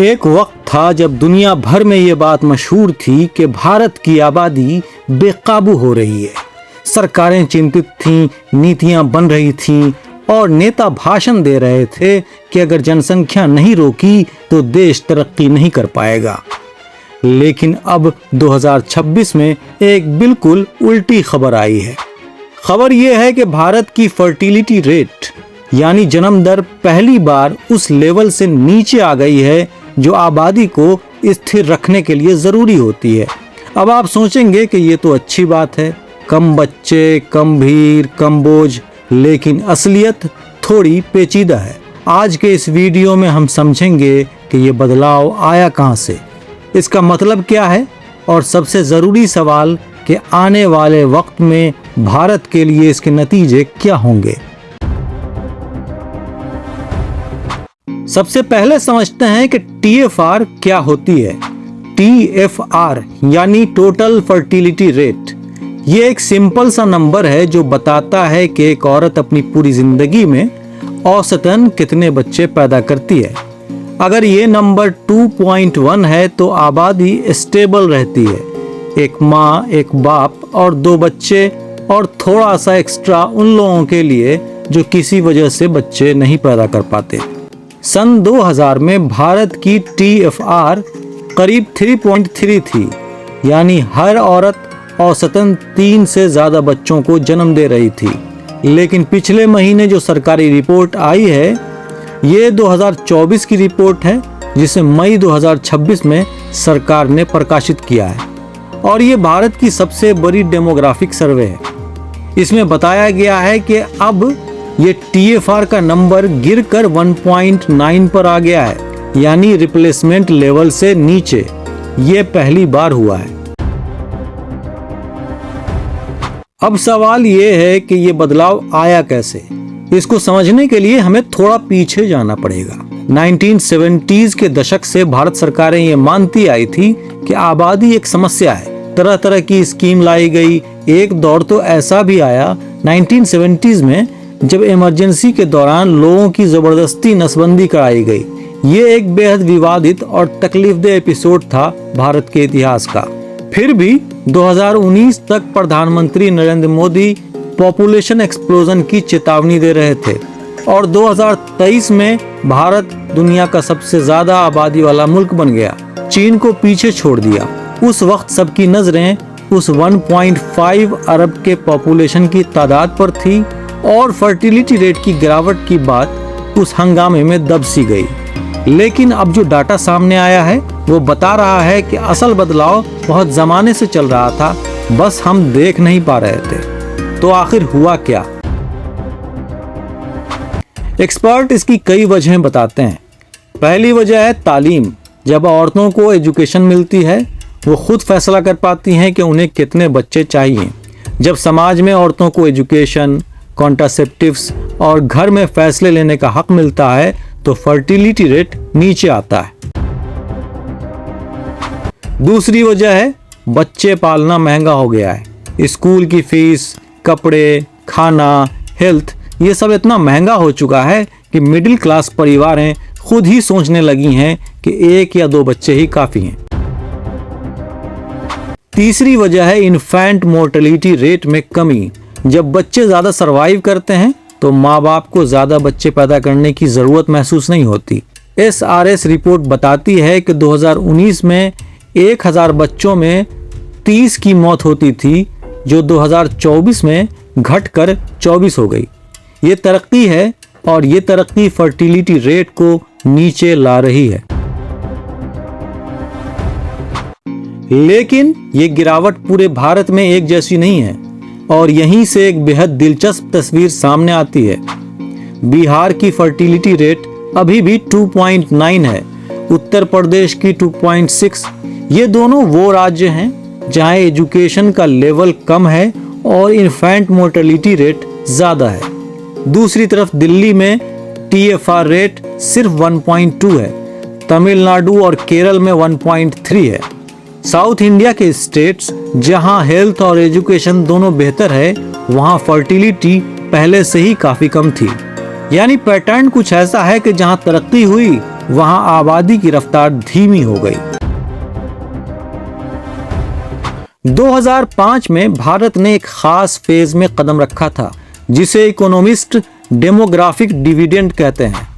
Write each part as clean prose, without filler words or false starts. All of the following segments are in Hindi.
एक वक्त था जब दुनिया भर में ये बात मशहूर थी कि भारत की आबादी बेकाबू हो रही है। सरकारें चिंतित थीं, नीतियां बन रही थीं और नेता भाषण दे रहे थे कि अगर जनसंख्या नहीं रोकी तो देश तरक्की नहीं कर पाएगा। लेकिन अब 2026 में एक बिल्कुल उल्टी खबर आई है। खबर यह है कि भारत की फर्टिलिटी रेट यानी जन्म दर पहली बार उस लेवल से नीचे आ गई है जो आबादी को स्थिर रखने के लिए ज़रूरी होती है। अब आप सोचेंगे कि ये तो अच्छी बात है, कम बच्चे, कम भीड़, कम बोझ, लेकिन असलियत थोड़ी पेचीदा है। आज के इस वीडियो में हम समझेंगे कि ये बदलाव आया कहाँ से, इसका मतलब क्या है और सबसे ज़रूरी सवाल कि आने वाले वक्त में भारत के लिए इसके नतीजे क्या होंगे। सबसे पहले समझते हैं कि TFR क्या होती है। TFR यानी टोटल फर्टिलिटी रेट। ये एक सिंपल सा नंबर है जो बताता है कि एक औरत अपनी पूरी जिंदगी में औसतन कितने बच्चे पैदा करती है। अगर ये नंबर 2.1 है तो आबादी स्टेबल रहती है। एक माँ, एक बाप और 2 बच्चे और थोड़ा सा एक्स्ट्रा उन लोगों के लिए जो किसी वजह से बच्चे नहीं पैदा कर पाते। सन 2000 में भारत की TFR करीब 3.3 थी, यानी हर औरत औसतन 3 से ज़्यादा बच्चों को जन्म दे रही थी। लेकिन पिछले महीने जो सरकारी रिपोर्ट आई है ये 2024 की रिपोर्ट है, जिसे मई 2026 में सरकार ने प्रकाशित किया है और ये भारत की सबसे बड़ी डेमोग्राफिक सर्वे है। इसमें बताया गया है कि अब ये TFR का नंबर गिरकर 1.9 पर आ गया है, यानी रिप्लेसमेंट लेवल से नीचे। ये पहली बार हुआ है। अब सवाल ये है कि ये बदलाव आया कैसे। इसको समझने के लिए हमें थोड़ा पीछे जाना पड़ेगा। 1970s के दशक से भारत सरकारें ये मानती आई थी कि आबादी एक समस्या है। तरह तरह की स्कीम लाई गई। एक दौर तो ऐसा भी आया 1970s में जब इमरजेंसी के दौरान लोगों की जबरदस्ती नसबंदी कराई गई। ये एक बेहद विवादित और तकलीफदेह एपिसोड था भारत के इतिहास का। फिर भी 2019 तक प्रधानमंत्री नरेंद्र मोदी पॉपुलेशन एक्सप्लोजन की चेतावनी दे रहे थे और 2023 में भारत दुनिया का सबसे ज्यादा आबादी वाला मुल्क बन गया, चीन को पीछे छोड़ दिया। उस वक्त सबकी नजरें उस 1.5 अरब के पॉपुलेशन की तादाद पर थी और फर्टिलिटी रेट की गिरावट की बात उस हंगामे में दब सी गई। लेकिन अब जो डाटा सामने आया है वो बता रहा है कि असल बदलाव बहुत जमाने से चल रहा था, बस हम देख नहीं पा रहे थे। तो आखिर हुआ क्या? एक्सपर्ट इसकी कई वजहें बताते हैं। पहली वजह है तालीम। जब औरतों को एजुकेशन मिलती है वो खुद फैसला कर पाती हैं कि उन्हें कितने बच्चे चाहिए। जब समाज में औरतों को एजुकेशन, कॉन्ट्रासेप्टिव्स और घर में फैसले लेने का हक मिलता है तो फर्टिलिटी रेट नीचे आता है। दूसरी वजह है बच्चे पालना महंगा हो गया है। स्कूल की फीस, कपड़े, खाना, हेल्थ, ये सब इतना महंगा हो चुका है कि मिडिल क्लास परिवारें खुद ही सोचने लगी हैं कि 1 या 2 बच्चे ही काफ़ी हैं। तीसरी वजह है इन्फेंट मोर्टेलिटी रेट में कमी। जब बच्चे ज़्यादा सरवाइव करते हैं तो माँ बाप को ज़्यादा बच्चे पैदा करने की ज़रूरत महसूस नहीं होती। SRS रिपोर्ट बताती है कि 2019 में 1000 बच्चों में 30 की मौत होती थी, जो 2024 में घटकर 24 हो गई। ये तरक्की है और ये तरक्की फर्टिलिटी रेट को नीचे ला रही है। लेकिन ये गिरावट पूरे भारत में एक जैसी नहीं है और यहीं से एक बेहद दिलचस्प तस्वीर सामने आती है। बिहार की फर्टिलिटी रेट अभी भी 2.9 है, उत्तर प्रदेश की 2.6। ये दोनों वो राज्य हैं जहां एजुकेशन का लेवल कम है और इन्फेंट मोर्टेलिटी रेट ज़्यादा है। दूसरी तरफ दिल्ली में TFR रेट सिर्फ 1.2 है, तमिलनाडु और केरल में 1.3 है। साउथ इंडिया के स्टेट्स जहां हेल्थ और एजुकेशन दोनों बेहतर है, वहां फर्टिलिटी पहले से ही काफ़ी कम थी। यानी पैटर्न कुछ ऐसा है कि जहां तरक्की हुई वहां आबादी की रफ्तार धीमी हो गई। 2005 में भारत ने एक खास फेज में कदम रखा था जिसे इकोनॉमिस्ट डेमोग्राफिक डिविडेंड कहते हैं।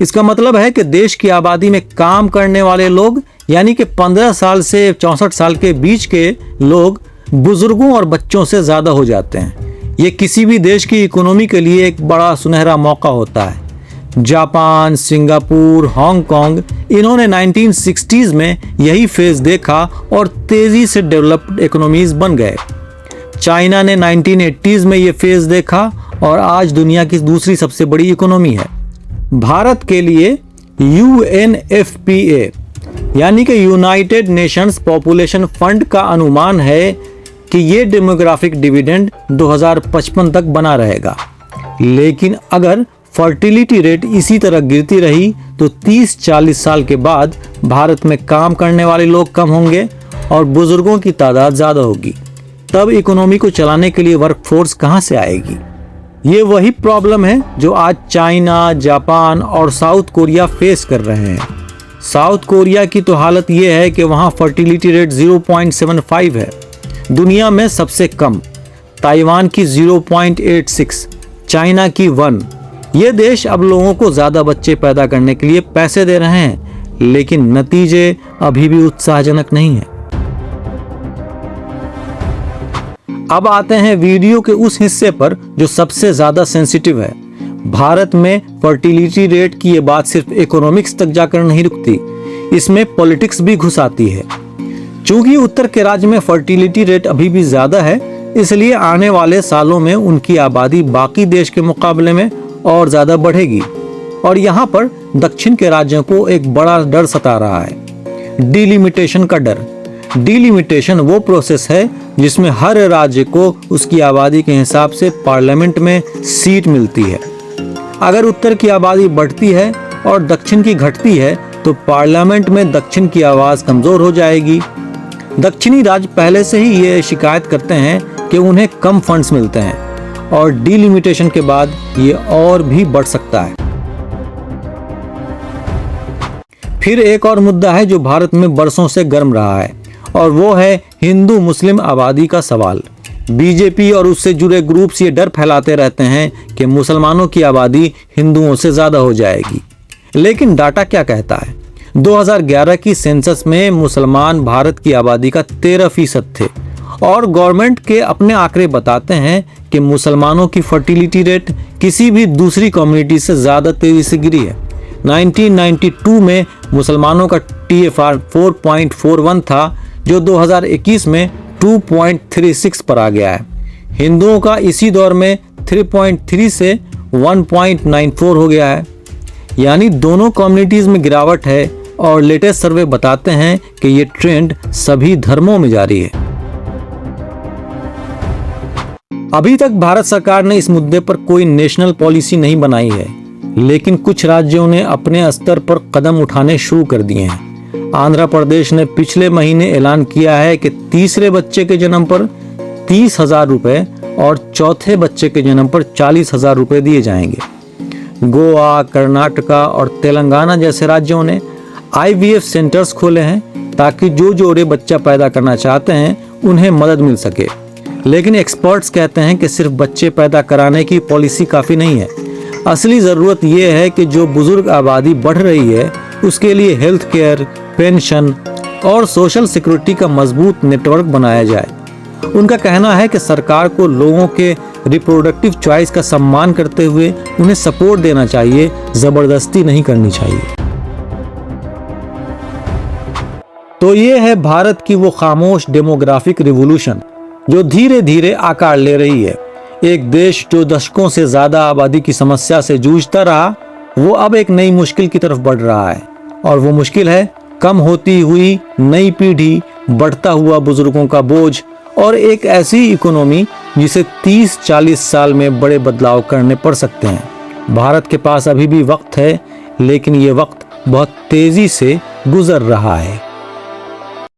इसका मतलब है कि देश की आबादी में काम करने वाले लोग यानी कि 15 साल से 64 साल के बीच के लोग बुजुर्गों और बच्चों से ज्यादा हो जाते हैं। ये किसी भी देश की इकोनॉमी के लिए एक बड़ा सुनहरा मौका होता है। जापान, सिंगापुर, हांगकांग, इन्होंने 1960s में यही फेज देखा और तेजी से डेवलप्ड इकोनॉमीज बन गए। चाइना ने 1980s में ये फेज देखा और आज दुनिया की दूसरी सबसे बड़ी इकोनॉमी है। भारत के लिए UNFPA यानी कि यूनाइटेड नेशंस पॉपुलेशन फंड का अनुमान है कि ये डेमोग्राफिक डिविडेंड 2055 तक बना रहेगा। लेकिन अगर फर्टिलिटी रेट इसी तरह गिरती रही तो 30-40 साल के बाद भारत में काम करने वाले लोग कम होंगे और बुजुर्गों की तादाद ज़्यादा होगी। तब इकोनॉमी को चलाने के लिए वर्कफोर्स कहाँ से आएगी? ये वही प्रॉब्लम है जो आज चाइना, जापान और साउथ कोरिया फेस कर रहे हैं। साउथ कोरिया की तो हालत ये है कि वहाँ फर्टिलिटी रेट 0.75 है, दुनिया में सबसे कम। ताइवान की 0.86, चाइना की 1। ये देश अब लोगों को ज़्यादा बच्चे पैदा करने के लिए पैसे दे रहे हैं, लेकिन नतीजे अभी भी उत्साहजनक नहीं है। अब आते हैं वीडियो के उस हिस्से पर जो सबसे ज़्यादा सेंसिटिव है। भारत में फर्टिलिटी रेट की ये बात सिर्फ इकोनॉमिक्स तक जाकर नहीं रुकती, इसमें पॉलिटिक्स भी घुस आती है। चूंकि उत्तर के राज्य में फर्टिलिटी रेट अभी भी ज़्यादा है, इसलिए आने वाले सालों में उनकी आबादी बाकी देश के मुकाबले में और ज़्यादा बढ़ेगी। और यहाँ पर दक्षिण के राज्यों को एक बड़ा डर सता रहा है, डिलिमिटेशन का डर। डिलिमिटेशन वो प्रोसेस है जिसमें हर राज्य को उसकी आबादी के हिसाब से पार्लियामेंट में सीट मिलती है। अगर उत्तर की आबादी बढ़ती है और दक्षिण की घटती है तो पार्लियामेंट में दक्षिण की आवाज़ कमज़ोर हो जाएगी। दक्षिणी राज्य पहले से ही ये शिकायत करते हैं कि उन्हें कम फंड्स मिलते हैं और डिलिमिटेशन के बाद ये और भी बढ़ सकता है। फिर एक और मुद्दा है जो भारत में बरसों से गर्म रहा है और वो है हिंदू मुस्लिम आबादी का सवाल। बीजेपी और उससे जुड़े ग्रुप्स ये डर फैलाते रहते हैं कि मुसलमानों की आबादी हिंदुओं से ज़्यादा हो जाएगी। लेकिन डाटा क्या कहता है? 2011 की सेंसस में मुसलमान भारत की आबादी का 13% थे और गवर्नमेंट के अपने आंकड़े बताते हैं कि मुसलमानों की फर्टिलिटी रेट किसी भी दूसरी कम्युनिटी से ज़्यादा तेज़ी से गिरी है। 1992 में मुसलमानों का TFR 4.41 था जो 2021 में 2.36 पर आ गया है। हिंदुओं का इसी दौर में 3.3 से 1.94 हो गया है। यानी दोनों कम्युनिटीज़ में गिरावट है और लेटेस्ट सर्वे बताते हैं कि ये ट्रेंड सभी धर्मों में जारी है। अभी तक भारत सरकार ने इस मुद्दे पर कोई नेशनल पॉलिसी नहीं बनाई है, लेकिन कुछ राज्यों ने अपने स्तर पर कदम उठाने शुरू कर दिए हैं। आंध्र प्रदेश ने पिछले महीने ऐलान किया है कि तीसरे बच्चे के जन्म पर 30,000 रुपये और चौथे बच्चे के जन्म पर 40,000 रुपये दिए जाएंगे। गोवा, कर्नाटका और तेलंगाना जैसे राज्यों ने IVF सेंटर्स खोले हैं ताकि जो जोड़े बच्चा पैदा करना चाहते हैं उन्हें मदद मिल सके। लेकिन एक्सपर्ट्स कहते हैं कि सिर्फ बच्चे पैदा कराने की पॉलिसी काफ़ी नहीं है। असली ज़रूरत यह है कि जो बुजुर्ग आबादी बढ़ रही है उसके लिए हेल्थ केयर, पेंशन और सोशल सिक्योरिटी का मजबूत नेटवर्क बनाया जाए। उनका कहना है कि सरकार को लोगों के रिप्रोडक्टिव चॉइस का सम्मान करते हुए उन्हें सपोर्ट देना चाहिए, जबरदस्ती नहीं करनी चाहिए। तो ये है भारत की वो खामोश डेमोग्राफिक रिवॉल्यूशन जो धीरे धीरे आकार ले रही है। एक देश जो दशकों से ज्यादा आबादी की समस्या से जूझता रहा, वो अब एक नई मुश्किल की तरफ बढ़ रहा है और वो मुश्किल है कम होती हुई नई पीढ़ी, बढ़ता हुआ बुजुर्गों का बोझ और एक ऐसी इकोनॉमी जिसे 30-40 साल में बड़े बदलाव करने पड़ सकते हैं। भारत के पास अभी भी वक्त है, लेकिन ये वक्त बहुत तेजी से गुजर रहा है।